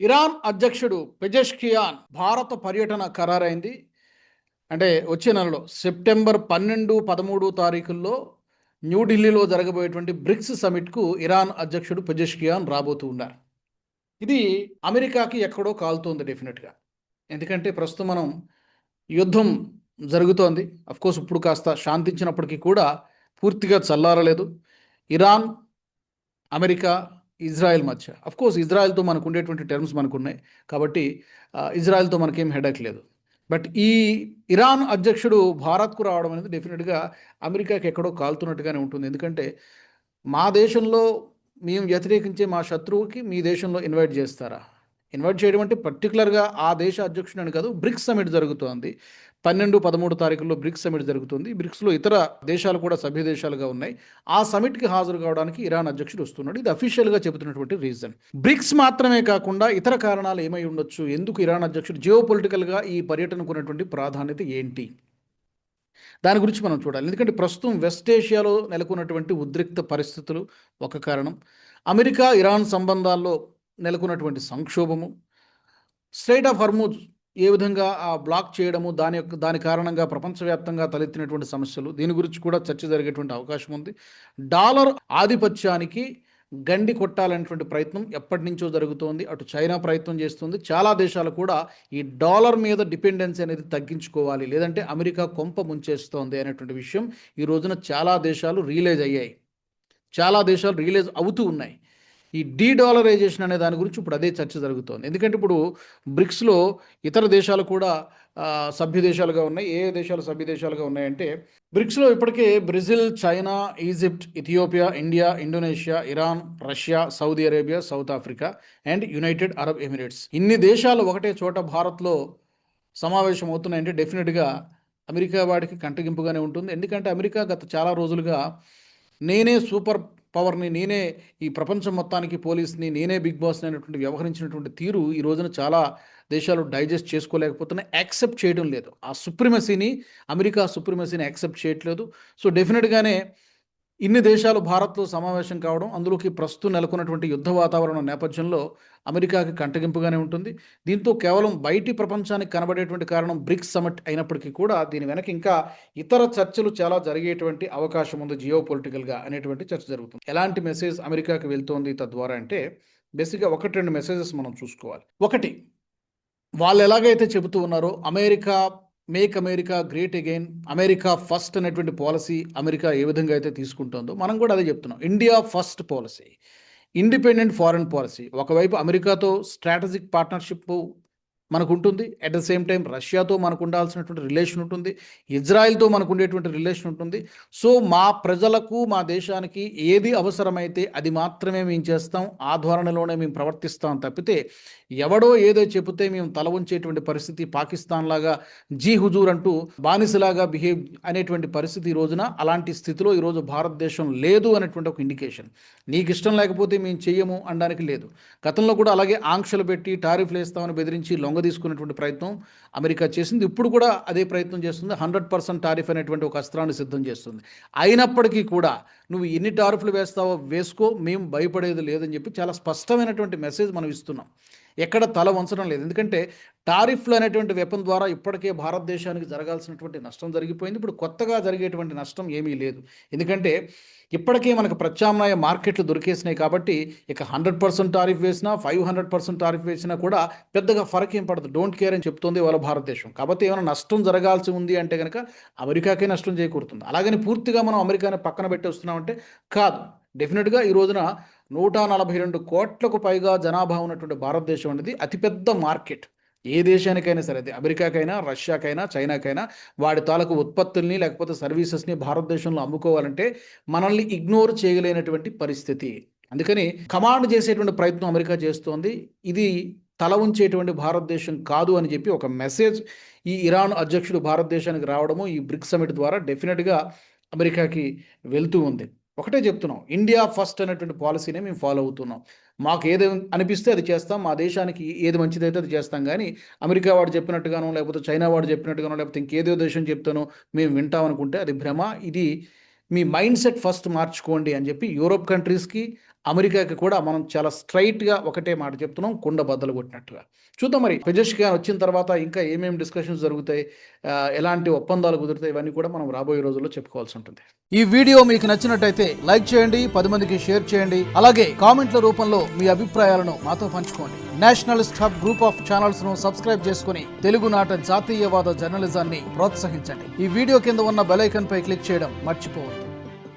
Iran అధ్యక్షుడు Pezeshkian భారత పర్యటన ఖరారైంది. అంటే వచ్చే నెలలో సెప్టెంబర్ 12, 13 తారీఖుల్లో న్యూఢిల్లీలో జరగబోయేటువంటి బ్రిక్స్ సమిట్కు ఇరాన్ అధ్యక్షుడు పెజెష్కియాన్ రాబోతూ ఉన్నారు. ఇది అమెరికాకి ఎక్కడో కాలుతోంది డెఫినెట్గా. ఎందుకంటే ప్రస్తుతం మనం యుద్ధం జరుగుతోంది. అఫ్కోర్స్ ఇప్పుడు కాస్త శాంతించినప్పటికీ కూడా పూర్తిగా చల్లారలేదు. ఇరాన్, అమెరికా, ఇజ్రాయెల్ మధ్య. అఫ్కోర్స్ ఇజ్రాయెల్తో మనకు ఉండేటువంటి టర్మ్స్ మనకున్నాయి కాబట్టి ఇజ్రాయెల్తో మనకేం హెడేక్ లేదు. బట్ ఈ ఇరాన్ అధ్యక్షుడు భారత్కు రావడం అనేది డెఫినెట్గా అమెరికాకి ఎక్కడో కాలుతున్నట్టుగానే ఉంటుంది. ఎందుకంటే మా దేశంలో మేము వ్యతిరేకించే మా శత్రువుకి మీ దేశంలో ఇన్వైట్ చేస్తారా? ఇన్వైట్ చేయడం అంటే పర్టికులర్గా ఆ దేశ అధ్యక్షుడు అని కాదు. బ్రిక్స్ సమిట్ జరుగుతోంది. 12, 13 తారీఖుల్లో బ్రిక్స్ సమిట్ జరుగుతుంది. బ్రిక్స్లో ఇతర దేశాలు కూడా సభ్య దేశాలుగా ఉన్నాయి. ఆ సమిట్కి హాజరు కావడానికి ఇరాన్ అధ్యక్షుడు వస్తున్నాడు. ఇది అఫీషియల్గా చెబుతున్నటువంటి రీజన్. బ్రిక్స్ మాత్రమే కాకుండా ఇతర కారణాలు ఏమై ఉండొచ్చు? ఎందుకు ఇరాన్ అధ్యక్షుడు జియో పొలిటికల్గా ఈ పర్యటనకు ఉన్నటువంటి ప్రాధాన్యత ఏంటి? దాని గురించి మనం చూడాలి. ఎందుకంటే ప్రస్తుతం వెస్ట్ ఏషియాలో నెలకొన్నటువంటి ఉద్రిక్త పరిస్థితులు ఒక కారణం. అమెరికా ఇరాన్ సంబంధాల్లో నెలకొన్నటువంటి సంక్షోభము, స్ట్రైట్ ఆఫ్ హర్మూజ్ ఏ విధంగా బ్లాక్ చేయడము, దాని కారణంగా ప్రపంచవ్యాప్తంగా తలెత్తినటువంటి సమస్యలు, దీని గురించి కూడా చర్చ జరిగేటువంటి అవకాశం ఉంది. డాలర్ ఆధిపత్యానికి గండి కొట్టాలనేటువంటి ప్రయత్నం ఎప్పటి నుంచో జరుగుతోంది. అటు చైనా ప్రయత్నం చేస్తుంది. చాలా దేశాలు కూడా ఈ డాలర్ మీద డిపెండెన్సీ అనేది తగ్గించుకోవాలి, లేదంటే అమెరికా కొంప ముంచేస్తోంది అనేటువంటి విషయం ఈ రోజున చాలా దేశాలు రియలైజ్ అయ్యాయి. చాలా దేశాలు రియలైజ్ అవుతూ ఉన్నాయి. ఈ డీడాలరైజేషన్ అనే దాని గురించి ఇప్పుడు అదే చర్చ జరుగుతోంది. ఎందుకంటే ఇప్పుడు బ్రిక్స్లో ఇతర దేశాలు కూడా సభ్య దేశాలుగా ఉన్నాయి. ఏ దేశాలు సభ్య దేశాలుగా ఉన్నాయంటే బ్రిక్స్లో ఇప్పటికే Brazil, China, Egypt, Ethiopia, India, Indonesia, Iran, Russia, Saudi Arabia, south Africa and United Arab Emirates. ఇన్ని దేశాలు ఒకటే చోట భారత్లో సమావేశం అవుతున్నాయంటే డెఫినెట్గా అమెరికా వాడికి కంటగింపుగానే ఉంటుంది. ఎందుకంటే అమెరికా గత చాలా రోజులుగా నేనే సూపర్ పవర్ని, నేనే ఈ ప్రపంచం మొత్తానికి పోలీస్ని, నేనే బిగ్ బాస్ని అనేటువంటి వ్యవహరించినటువంటి తీరు ఈ రోజున చాలా దేశాలు డైజెస్ట్ చేసుకోలేకపోతున్నాయి, యాక్సెప్ట్ చేయడం లేదు. ఆ సుప్రిమసీని, అమెరికా సుప్రిమసీని యాక్సెప్ట్ చేయట్లేదు. సో డెఫినెట్గానే ఇన్ని దేశాలు భారత్లో సమావేశం కావడం, అందులోకి ప్రస్తుతం నెలకొన్నటువంటి యుద్ధ వాతావరణం నేపథ్యంలో అమెరికాకి కంటగింపుగానే ఉంటుంది. దీంతో కేవలం బయటి ప్రపంచానికి కనబడేటువంటి కారణం బ్రిక్స్ సమిట్ అయినప్పటికీ కూడా దీని వెనక ఇంకా ఇతర చర్చలు చాలా జరిగేటువంటి అవకాశం ఉంది జియో పొలిటికల్గా అనేటువంటి చర్చ జరుగుతుంది. ఎలాంటి మెసేజ్ అమెరికాకి వెళ్తోంది తద్వారా అంటే బేసిక్గా 1-2 మెసేజెస్ మనం చూసుకోవాలి. ఒకటి, వాళ్ళు ఎలాగైతే చెబుతూ ఉన్నారో America make America great again, America first అనేటువంటి పాలసీ అమెరికా ఏ విధంగా అయితే తీసుకుంటుందో మనం కూడా అదే చెప్తున్నాం. India first policy, independent foreign policy. ఒకవైపు అమెరికాతో స్ట్రాటజిక్ పార్ట్నర్షిప్ మనకు ఉంటుంది, అట్ ద సేమ్ టైం రష్యాతో మనకు ఉండాల్సినటువంటి రిలేషన్ ఉంటుంది, ఇజ్రాయెల్తో మనకు ఉండేటువంటి రిలేషన్ ఉంటుంది. సో మా ప్రజలకు, మా దేశానికి ఏది అవసరమైతే అది మాత్రమే మేము చేస్తాం, ఆ ధోరణిలోనే మేము ప్రవర్తిస్తాం తప్పితే ఎవడో ఏదో చెబితే మేము తల ఉంచేటువంటి పరిస్థితి, పాకిస్తాన్ లాగా జీ హుజూర్ అంటూ బానిసలాగా బిహేవ్ అనేటువంటి పరిస్థితి ఈ రోజున, అలాంటి స్థితిలో ఈరోజు భారతదేశం లేదు అనేటువంటి ఒక ఇండికేషన్. నీకు ఇష్టం లేకపోతే మేము చెయ్యము అనడానికి లేదు. గతంలో కూడా అలాగే ఆంక్షలు పెట్టి టారిఫ్లు వేస్తామని బెదిరించి లొంగ తీసుకునేటువంటి ప్రయత్నం అమెరికా చేసింది. ఇప్పుడు కూడా అదే ప్రయత్నం చేస్తుంది. 100% టారిఫ్ అనేటువంటి ఒక అస్త్రాన్ని సిద్ధం చేస్తుంది. అయినప్పటికీ కూడా నువ్వు ఎన్ని టారిఫ్లు వేస్తావో వేసుకో, మేము భయపడేది లేదని చెప్పి చాలా స్పష్టమైనటువంటి మెసేజ్ మనం ఇస్తున్నాం. ఎక్కడ తల వంచడం లేదు. ఎందుకంటే టారిఫ్లు అనేటువంటి వెపన్ ద్వారా ఇప్పటికే భారతదేశానికి జరగాల్సినటువంటి నష్టం జరిగిపోయింది. ఇప్పుడు కొత్తగా జరిగేటువంటి నష్టం ఏమీ లేదు. ఎందుకంటే ఇప్పటికే మనకు ప్రత్యామ్నాయ మార్కెట్లు దొరికేసినాయి కాబట్టి ఇక 100% టారిఫ్ వేసినా, 500% టారిఫ్ వేసినా కూడా పెద్దగా ఫరక్ ఏం పడదు. డోంట్ కేర్ అని చెప్తుంది వాళ్ళ భారతదేశం. కాబట్టి ఏమైనా నష్టం జరగాల్సి ఉంది అంటే కనుక అమెరికాకే నష్టం చేకూరుతుంది. అలాగని పూర్తిగా మనం అమెరికాని పక్కన పెట్టేస్తున్నామంటే కాదు. డెఫినెట్గా ఈ రోజున 142 కోట్లకు పైగా జనాభా ఉన్నటువంటి భారతదేశం అనేది అతిపెద్ద మార్కెట్. ఏ దేశానికైనా సరే, అది అమెరికాకైనా, రష్యాకైనా, చైనాకైనా వాడి తాలూకు ఉత్పత్తుల్ని లేకపోతే సర్వీసెస్ని భారతదేశంలో అమ్ముకోవాలంటే మనల్ని ఇగ్నోర్ చేయలేనటువంటి పరిస్థితి. అందుకని కమాండ్ చేసేటువంటి ప్రయత్నం అమెరికా చేస్తోంది. ఇది తల ఉంచేటువంటి భారతదేశం కాదు అని చెప్పి ఒక మెసేజ్ ఈ ఇరాన్ అధ్యక్షుడు భారతదేశానికి రావడము ఈ బ్రిక్స్ సమిట్ ద్వారా డెఫినెట్గా అమెరికాకి వెళ్తూ ఉంది. ఒకటే చెప్తున్నాం, ఇండియా ఫస్ట్ అనేటువంటి పాలసీనే మేము ఫాలో అవుతున్నాం. మాకు ఏది అనిపిస్తే అది చేస్తాం, మా దేశానికి ఏది మంచిదైతే అది చేస్తాం. కానీ అమెరికా వాడు చెప్పినట్టుగానో, లేకపోతే చైనా వాడు చెప్పినట్టుగానో, లేకపోతే ఇంకేదో దేశం చెప్తానో మేము వింటామనుకుంటే అది భ్రమ. ఇది మీ మైండ్ సెట్ ఫస్ట్ మార్చుకోండి అని చెప్పి యూరోప్ కంట్రీస్కి, అమెరికాకి కూడా మనం చాలా స్ట్రైట్గా ఒకటే మాట చెప్తున్నాం, కుండ బద్దలు కొట్టినట్టుగా. చూద్దాం మరి పెజెష్కియాన్ వచ్చిన తర్వాత ఇంకా ఏమేమి డిస్కషన్స్ జరుగుతాయి, ఎలాంటి ఒప్పందాలు కుదురుతాయి, ఇవన్నీ కూడా మనం రాబోయే రోజుల్లో చెప్పుకోవాల్సి ఉంటుంది. ఈ వీడియో మీకు నచ్చినట్టయితే లైక్ చేయండి, 10 మందికి షేర్ చేయండి, అలాగే కామెంట్ల రూపంలో మీ అభిప్రాయాలను మాతో పంచుకోండి. Nationalist hub group of channels ను సబ్స్క్రైబ్ చేసుకుని తెలుగునాట జాతీయవాద జర్నలిజాన్ని ప్రోత్సహించండి. ఈ వీడియో కింద ఉన్న బెల్ ఐకాన్ పై క్లిక్ చేయడం మర్చిపోవద్దు.